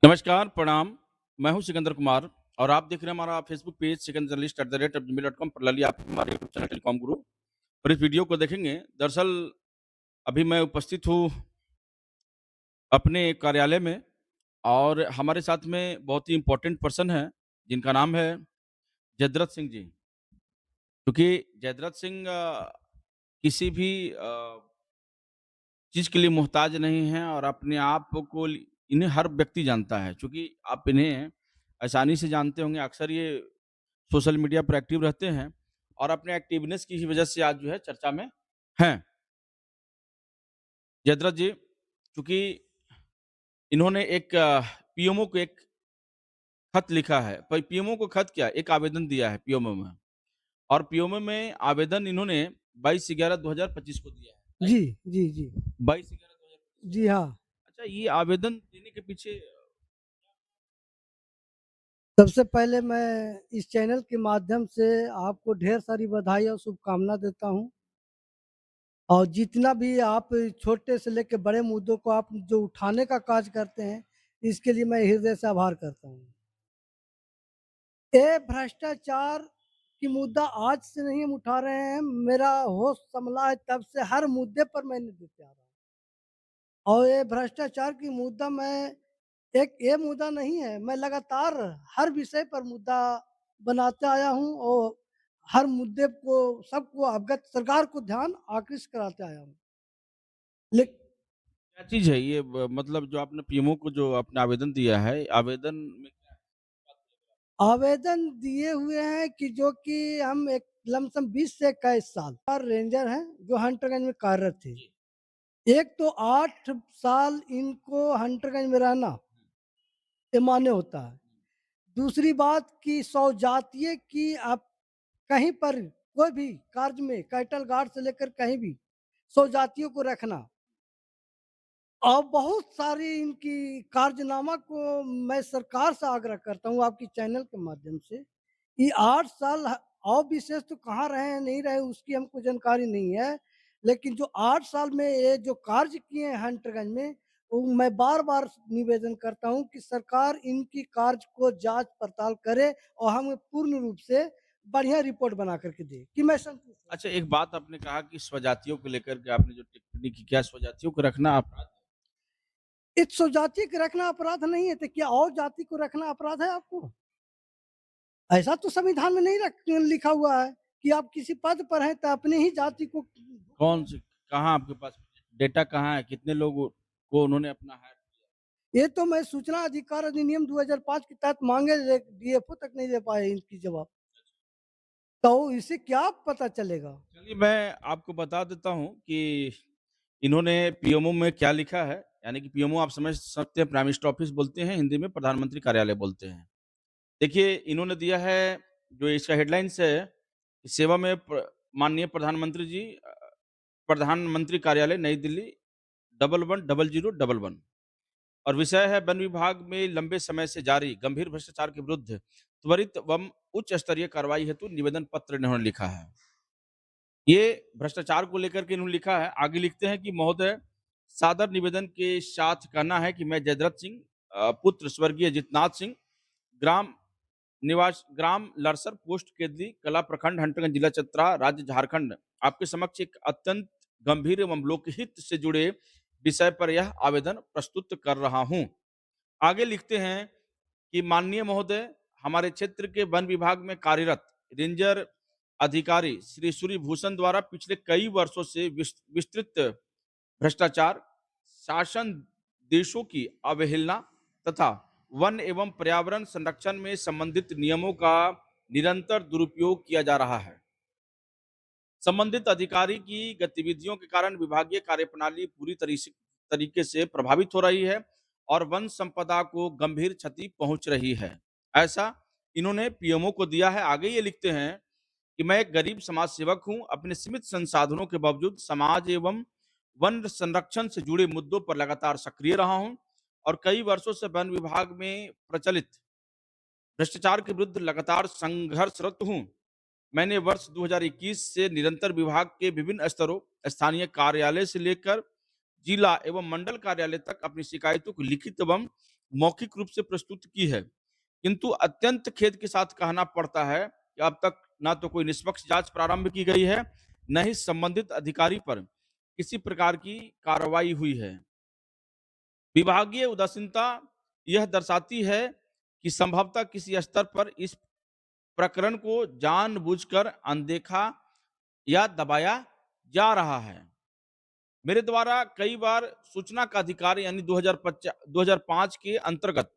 नमस्कार, प्रणाम। मैं हूँ सिकंदर कुमार और आप देख रहे हैं हमारा फेसबुक पेज sikandarlist@gmail.com पर ललित आप हमारे यूट्यूब चैनल टेलीकॉम गुरु। और इस वीडियो को देखेंगे। दरअसल अभी मैं उपस्थित हूँ अपने कार्यालय में और हमारे साथ में बहुत ही इम्पोर्टेंट पर्सन है जिनका नाम है जयद्रथ सिंह जी। क्योंकि जयद्रथ सिंह किसी भी चीज़ के लिए मोहताज नहीं हैं और अपने आप को इन्हें हर व्यक्ति जानता है। चूँकि आप इन्हें आसानी से जानते होंगे, अक्सर ये सोशल मीडिया पर एक्टिव रहते हैं और अपने एक्टिवनेस की ही वजह से आज जो है चर्चा में हैं। जयद्रथ जी, चूँकि इन्होंने एक पीएमओ को एक खत लिखा है। पर पीएमओ को खत क्या, एक आवेदन दिया है पीएमओ में और पीएमओ में आवेदन इन्होंने 22/11/2025 को दिया है, राइट? जी, जी, जी। 22/11/2025 को जी दिया है। हाँ। अच्छा, ये आवेदन देने के पीछे सबसे पहले मैं इस चैनल के माध्यम से आपको ढेर सारी बधाई और शुभकामना देता हूँ और जितना भी आप छोटे से लेके बड़े मुद्दों को आप जो उठाने का कार्य करते हैं, इसके लिए मैं हृदय से आभार करता हूँ। ये भ्रष्टाचार की मुद्दा आज से नहीं हम उठा रहे हैं, मेरा होश संभला है तब से हर मुद्दे पर मैंने देते आ रहा हूँ और ये भ्रष्टाचार की मुद्दा मैं एक ये मुद्दा नहीं है, मैं लगातार हर विषय पर मुद्दा बनाते आया हूँ और हर मुद्दे को सबको अवगत सरकार को ध्यान आकृष्ट कराते आया हूँ। लेक क्या चीज़ है ये मतलब जो आपने पीएमओ को जो आपने आवेदन दिया है, आवेदन में क्या आवेदन दिए हुए हैं कि जो कि हम एक लमसम 20 से 21 साल और रेंजर हैं जो हंटरगंज में कार्यरत थे। जी, एक तो 8 साल इनको हंटरगंज में रहना ये मान्य होता है। दूसरी बात कि 100 जातीय की आप कहीं पर कोई भी कार्य में कैटल गार्ड से लेकर कहीं भी 100 जातियों को रखना और बहुत सारी इनकी कार्यनामा को मैं सरकार से आग्रह करता हूँ आपकी चैनल के माध्यम से कि 8 साल और विशेष तो कहाँ रहे हैं नहीं रहे उसकी हमको जानकारी नहीं है। लेकिन जो 8 साल में ये जो कार्य किए हैं हंटरगंज में, वो मैं बार-बार निवेदन करता हूँ कि सरकार इनकी कार्य को जाँच पड़ताल करे और हमें पूर्ण रूप से बढ़िया रिपोर्ट बना कर के दे कि मैं संतुष्ट हूँ। अच्छा, एक बात आपने कहा कि स्वजातियों को लेकर के आपने जो टिप्पणी की, क्या स्वजातियों को रखना अपराध है? एक सौ जाति को रखना अपराध नहीं है, तो क्या और जाति को रखना अपराध है आपको? ऐसा तो संविधान में नहीं लिखा हुआ है कि आप किसी पद पर हैं तो अपने ही जाति को कौन से, कहाँ आपके पास डेटा कहाँ है? कितने लोगों को उन्होंने अपना हायर किया? ये तो मैं सूचना अधिकार अधिनियम 2005 के तहत मांगे डीएफओ तक नहीं दे पाए इनकी जवाब। तो इससे क्या पता चलेगा? चलिए, मैं आपको बता देता हूँ कि इन्होंने पीएमओ में क्या लिखा है। यानी कि पीएमओ आप समझ सकते हैं, प्राइम मिनिस्टर ऑफिस बोलते हैं, हिंदी में प्रधानमंत्री कार्यालय बोलते हैं। देखिए, इन्होंने दिया है, जो इसका हेडलाइन्स है, कि सेवा में माननीय प्रधानमंत्री जी, प्रधानमंत्री कार्यालय नई दिल्ली 110011 और विषय है वन विभाग में लंबे समय से जारी गंभीर भ्रष्टाचार के विरुद्ध त्वरित एवं उच्च स्तरीय कार्रवाई हेतु निवेदन पत्र इन्होंने लिखा है। ये भ्रष्टाचार को लेकर के इन्होंने लिखा है। आगे लिखते हैं कि महोदय, सादर निवेदन के साथ कहना है कि मैं जयद्रथ सिंह, पुत्र स्वर्गीय जितनाथ सिंह, ग्राम ग्राम लरसर, पोस्ट केदली, कला प्रखंड, हंटरगंज, जिला चतरा, राज्य झारखंड, आपके समक्ष एक अत्यंत गंभीर एवं लोकहित से जुड़े विषय पर यह आवेदन प्रस्तुत कर रहा हूं। आगे लिखते हैं कि माननीय महोदय, हमारे क्षेत्र के वन विभाग में कार्यरत रेंजर अधिकारी श्री सूर्यभूषण द्वारा पिछले कई वर्षों से विस्तृत भ्रष्टाचार, शासन देशों की अवहेलना तथा वन एवं पर्यावरण संरक्षण में संबंधित नियमों का निरंतर दुरुपयोग किया जा रहा है। संबंधित अधिकारी की गतिविधियों के कारण विभागीय कार्यप्रणाली पूरी तरीके से प्रभावित हो रही है और वन संपदा को गंभीर क्षति पहुंच रही है। ऐसा इन्होंने पीएमओ को दिया है। आगे ये लिखते हैं कि मैं एक गरीब समाज सेवक हूं, अपने सीमित संसाधनों के बावजूद समाज एवं वन संरक्षण से जुड़े मुद्दों पर लगातार सक्रिय रहा हूं और कई वर्षों से वन विभाग में प्रचलित भ्रष्टाचार के विरुद्ध लगातार संघर्षरत हूं। मैंने वर्ष 2021 से निरंतर विभाग के विभिन्न स्तरों, स्थानीय कार्यालय से लेकर जिला एवं मंडल कार्यालय तक अपनी शिकायतों को लिखित एवं मौखिक रूप से प्रस्तुत की है, किंतु अत्यंत खेद के साथ कहना पड़ता है कि अब तक ना तो कोई निष्पक्ष जांच प्रारंभ की गई है, न ही संबंधित अधिकारी पर किसी प्रकार की कार्रवाई हुई है। विभागीय उदासीनता यह दर्शाती है कि संभवतः किसी स्तर पर इस प्रकरण को जानबूझकर अनदेखा या दबाया जा रहा है। मेरे द्वारा कई बार सूचना का अधिकार यानी 2005 के अंतर्गत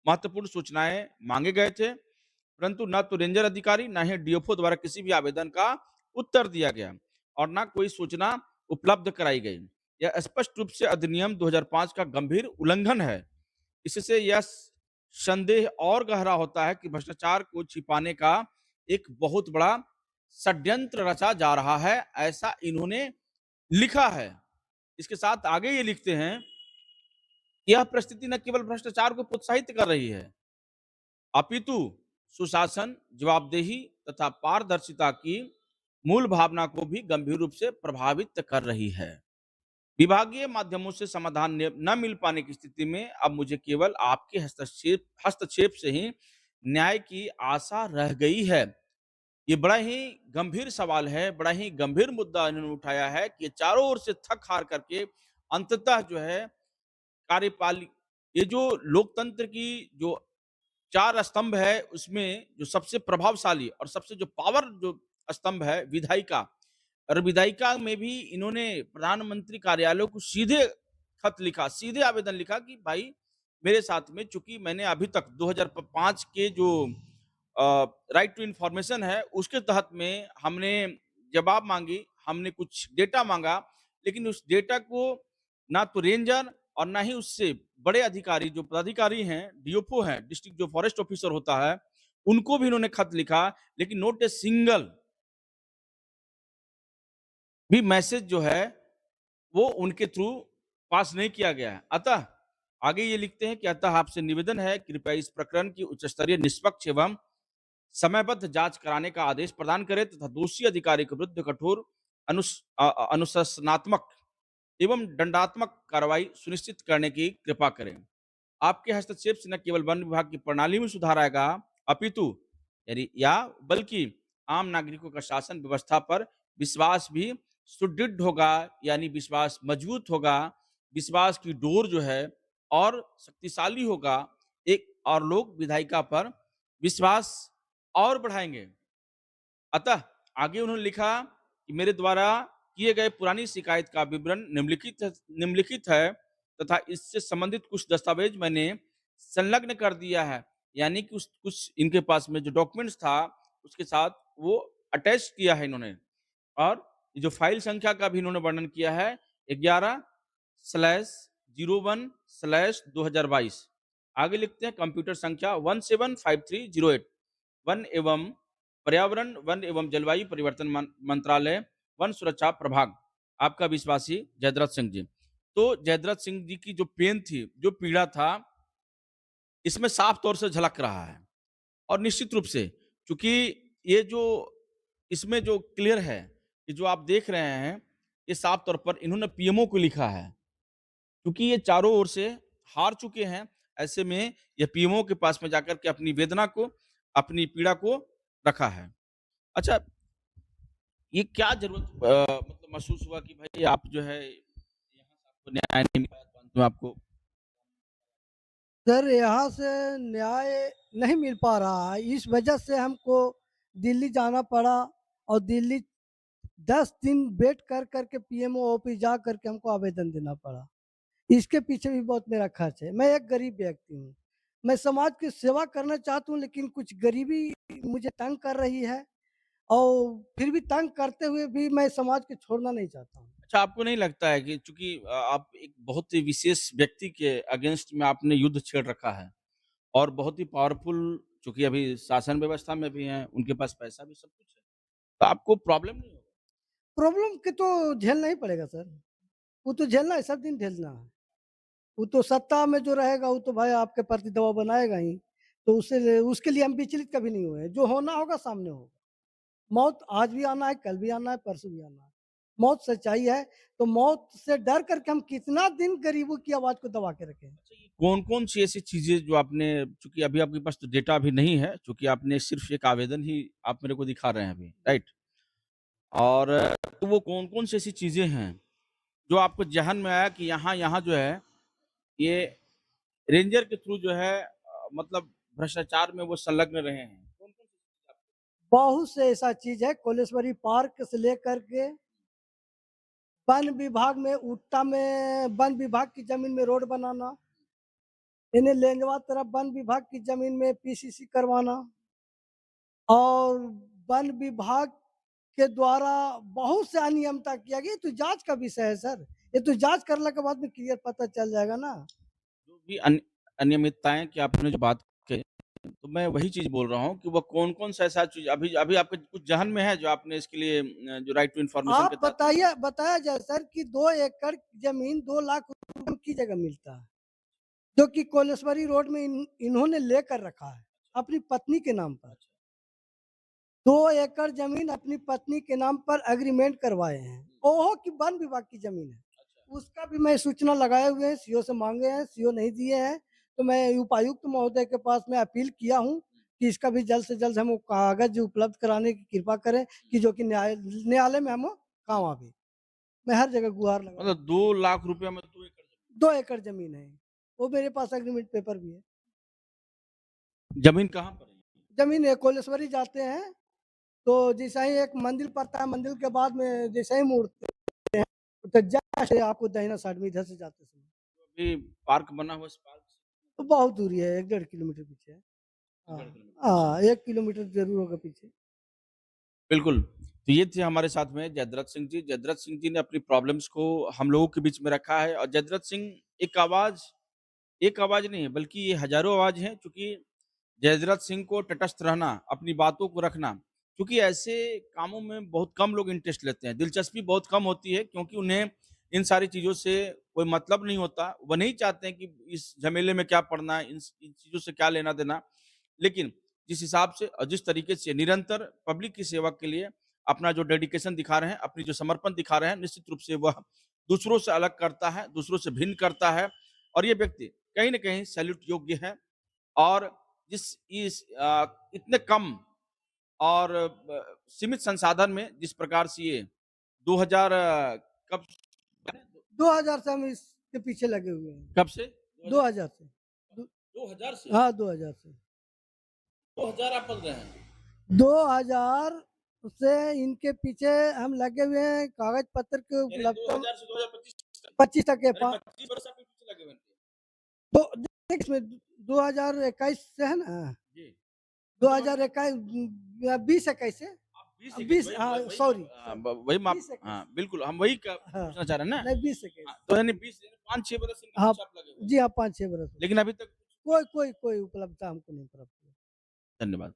महत्वपूर्ण सूचनाएं मांगे गए थे, परंतु न तो रेंजर अधिकारी न ही डीएफओ द्वारा किसी भी आवेदन का उत्तर दिया गया और न कोई सूचना उपलब्ध कराई गई। यह स्पष्ट रूप से अधिनियम 2005 का गंभीर उल्लंघन है। इससे यह संदेह और गहरा होता है कि भ्रष्टाचार को छिपाने का एक बहुत बड़ा षड्यंत्र रचा जा रहा है, ऐसा इन्होंने लिखा है। इसके साथ आगे ये लिखते हैं, यह परिस्थिति न केवल भ्रष्टाचार को प्रोत्साहित कर रही है, अपितु सुशासन, जवाबदेही तथा पारदर्शिता की मूल भावना को भी गंभीर रूप से प्रभावित कर रही है। विभागीय माध्यमों से समाधान न मिल पाने की स्थिति में अब मुझे केवल आपके हस्तक्षेप से ही न्याय की आशा रह गई है। ये बड़ा ही गंभीर सवाल है, बड़ा ही गंभीर मुद्दा इन्होंने उठाया है कि चारों ओर से थक हार करके अंततः जो है कार्यपालिक ये जो लोकतंत्र की जो 4 स्तंभ है, उसमें जो सबसे प्रभावशाली और सबसे जो पावर जो स्तंभ है विधायिका, और विधायिका में भी इन्होंने प्रधानमंत्री कार्यालय को सीधे खत लिखा, सीधे आवेदन लिखा कि भाई मेरे साथ में, चूंकि मैंने अभी तक 2005 के जो राइट टू इंफॉर्मेशन है उसके तहत में हमने जवाब मांगी, हमने कुछ डेटा मांगा, लेकिन उस डेटा को ना तो रेंजर और ना ही उससे बड़े अधिकारी जो पदाधिकारी हैं, डीएफओ हैं, डिस्ट्रिक्ट जो फॉरेस्ट ऑफिसर होता है, उनको भी इन्होंने खत लिखा, लेकिन नोट ए सिंगल भी मैसेज जो है वो उनके थ्रू पास नहीं किया गया है। अतः आगे ये लिखते हैं कि अतः आपसे निवेदन है, कृपया इस प्रकरण की उच्च स्तरीय निष्पक्ष एवं समयबद्ध जांच कराने का आदेश प्रदान करें तथा दोषी अधिकारी के विरुद्ध कठोर अनुशासनात्मक एवं दंडात्मक कार्रवाई सुनिश्चित करने की कृपा करें। आपके हस्तक्षेप से न केवल वन विभाग की प्रणाली में सुधार आएगा, अपितु यानी या बल्कि आम नागरिकों का शासन व्यवस्था पर विश्वास भी सुदृढ़ होगा, यानी विश्वास मजबूत होगा, विश्वास की डोर जो है और शक्तिशाली होगा। एक और लोग विधायिका पर विश्वास और बढ़ाएंगे। अतः आगे उन्होंने लिखा कि मेरे द्वारा किए गए पुरानी शिकायत का विवरण निम्नलिखित है तथा इससे संबंधित कुछ दस्तावेज मैंने संलग्न कर दिया है, यानी कि कुछ इनके पास में जो डॉक्यूमेंट्स था उसके साथ वो अटैच किया है इन्होंने। और ये जो फाइल संख्या का भी इन्होंने वर्णन किया है 11/01/2022। आगे लिखते हैं कंप्यूटर संख्या 175308 वन एवं पर्यावरण, वन एवं जलवायु परिवर्तन मंत्रालय, वन सुरक्षा प्रभाग, आपका विश्वासी जयद्रथ सिंह जी। तो जयद्रथ सिंह जी की जो पेन थी, जो पीड़ा था, इसमें साफ तौर से झलक रहा है। और निश्चित रूप से चूंकि ये जो इसमें जो क्लियर है कि जो आप देख रहे हैं, ये साफ तौर पर इन्होंने पीएमओ को लिखा है, क्योंकि ये चारों ओर से हार चुके हैं। ऐसे में ये पीएमओ के पास में जाकर के अपनी वेदना को, अपनी पीड़ा को रखा है। अच्छा, ये क्या ज़रूरत मतलब महसूस हुआ कि भाई आप जो है यहाँ से आपको न्याय नहीं मिला तो अंत में आपको सर यहाँ से न्याय नहीं मिल पा रहा है, इस वजह से हमको दिल्ली जाना पड़ा और दिल्ली 10 दिन वेट कर करके पीएमओ ऑफिस जा करके हमको आवेदन देना पड़ा। इसके पीछे भी बहुत मेरा खर्च है। मैं एक गरीब व्यक्ति हूँ। मैं समाज की सेवा करना चाहता हूँ, लेकिन कुछ गरीबी मुझे तंग कर रही है और फिर भी तंग करते हुए भी मैं समाज को छोड़ना नहीं चाहता हूँ। अच्छा, आपको नहीं लगता है कि चूँकि आप एक बहुत ही विशेष व्यक्ति के अगेंस्ट में आपने युद्ध छेड़ रखा है और बहुत ही पावरफुल, चूँकि अभी शासन व्यवस्था में भी हैं, उनके पास पैसा भी सब कुछ है, तो आपको प्रॉब्लम नहीं होगा? प्रॉब्लम के तो झेलना ही पड़ेगा सर। वो तो झेलना है, सब दिन झेलना है। वो तो सत्ता में जो रहेगा वो तो भाई आपके प्रति दबाव बनाएगा ही। तो उससे उसके लिए हम विचलित कभी नहीं हुए। जो होना होगा सामने होगा। मौत आज भी आना है, कल भी आना है, परसों भी आना है। मौत सच्चाई है, तो मौत से डर करके हम कितना दिन गरीबों की आवाज़ को दबा के रखें। अच्छा, ये कौन-कौन सी ऐसी चीज़ें जो आपने, चूँकि अभी आपके पास तो डेटा अभी नहीं है, चूँकि आपने सिर्फ़ एक आवेदन ही आप मेरे को दिखा रहे हैं अभी, राइट? और तो वो कौन-कौन सी ऐसी चीज़ें हैं, जो आपको ज़हन में आया कि यहाँ जो है, ये रेंजर के थ्रू जो है मतलब भ्रष्टाचार में वो संलग्न रहे हैं? कौन-कौन सी चीज़ आप। बहुत से ऐसा चीज़ है, कोलेश्वरी पार्क से लेकर के वन विभाग में उट्टा में वन विभाग की ज़मीन में रोड बनाना, इन्हें लेंजवा तरफ वन विभाग की ज़मीन में पीसीसी करवाना और वन विभाग के द्वारा बहुत से अनियमितता किया गया। ये तो जाँच का विषय है सर, ये तो जाँच करने के बाद में क्लियर पता चल जाएगा ना। जो भी अनियमितताएँ की आपने जो बात कही, तो मैं वही चीज़ बोल रहा हूँ कि वो कौन-कौन सा ऐसा चीज़ अभी अभी आपके कुछ ज़हन में है जो आपने इसके लिए जो राइट टू इन्फॉर्मेशन के आप तहत। बताया जाए सर कि 2 एकड़ ज़मीन 2 लाख रुपए की जगह मिलता है, जो कि कोलेश्वरी रोड में इन्होंने लेकर रखा है, अपनी पत्नी के नाम पर। अच्छा, 2 एकड़ ज़मीन अपनी पत्नी के नाम पर एग्रीमेंट करवाए हैं। ओहो कि वन विभाग की ज़मीन है। अच्छा। उसका भी मैं सूचना लगाए हुए हैं, सीओ से माँगे हैं, सीओ नहीं दिए हैं। तो मैं उपायुक्त महोदय के पास मैं अपील किया हूँ कि इसका भी जल्द से जल्द हम वो कागज़ उपलब्ध कराने की कृपा करें कि जो कि न्यायालय में हम काम आवे। मैं हर जगह गुहार लगा रहा हूँ। मतलब 2 लाख रुपया में 2 एकड़ 2 एकड़ ज़मीन है। वो मेरे पास एग्रीमेंट पेपर भी है। ज़मीन कहाँ पर है? ज़मीन है कोलेश्वरी जाते हैं, तो जैसे ही एक मंदिर पड़ता है, मंदिर के बाद में जैसे ही मुड़ते तो जस्ट आपको दाहिना साइड में इधर से जाते समय। अभी पार्क बना हुआ है, इस पार्क से तो बहुत दूरी है, 1 डेढ़ किलोमीटर पीछे है। डेढ़ हाँ, किलोमीटर। हाँ, 1 किलोमीटर ज़रूर होगा पीछे। बिल्कुल, तो ये थे हमारे साथ में जयद्रथ सिंह जी। जयद्रथ सिंह जी ने अपनी प्रॉब्लम्स को हम लोगों के बीच में रखा है और जयद्रथ सिंह एक आवाज़ नहीं है, बल्कि ये हज़ारों आवाज़ हैं, चूँकि जयद्रथ सिंह को तटस्थ रहना, अपनी बातों को रखना, क्योंकि ऐसे कामों में बहुत कम लोग इंटरेस्ट लेते हैं, दिलचस्पी बहुत कम होती है क्योंकि उन्हें इन सारी चीज़ों से कोई मतलब नहीं होता। वो नहीं चाहते हैं कि इस झमेले में क्या पड़ना है, इन चीज़ों से क्या लेना-देना। लेकिन जिस हिसाब से और जिस तरीके से निरंतर पब्लिक की सेवा के लिए अपना जो डेडिकेशन दिखा रहे हैं, अपनी जो समर्पण दिखा रहे हैं, निश्चित रूप से वह दूसरों से अलग करता है, दूसरों से भिन्न करता है और ये व्यक्ति कहीं न कहीं सैल्यूट योग्य है। और इतने कम और सीमित संसाधन में जिस प्रकार से ये 2000 कब 2000 से हम इसके पीछे लगे हुए हैं। कब से? 2000 2000 से। दु 2000 से? हाँ, 2000 से। 2000 आप बोल रहे हैं? 2000 से इनके पीछे हम लगे हुए हैं, कागज़ पत्र की यानी उपलब्धता 2000 से 2025 तक, 25 तक के यानी 25 वर्ष आप पीछे लगे हुए थे। तो देखिए इसमें 2021 से है ना? जी, मतलब 2021 20-21 से आप 20 20 हाँ, सॉरी वही माप 20-21 हाँ, बिल्कुल हम वही हाँ, पूछना चाह रहे हैं ना? नहीं 20-21 हाँ, तो यानी 20 यानी 5-6 बरस इनके हाँ, पीछे आप लगे हुए हैं। जी हाँ, 5-6 बरस हो गए। लेकिन अभी तक कोई उपलब्धता हमको नहीं प्राप्त हुई। धन्यवाद।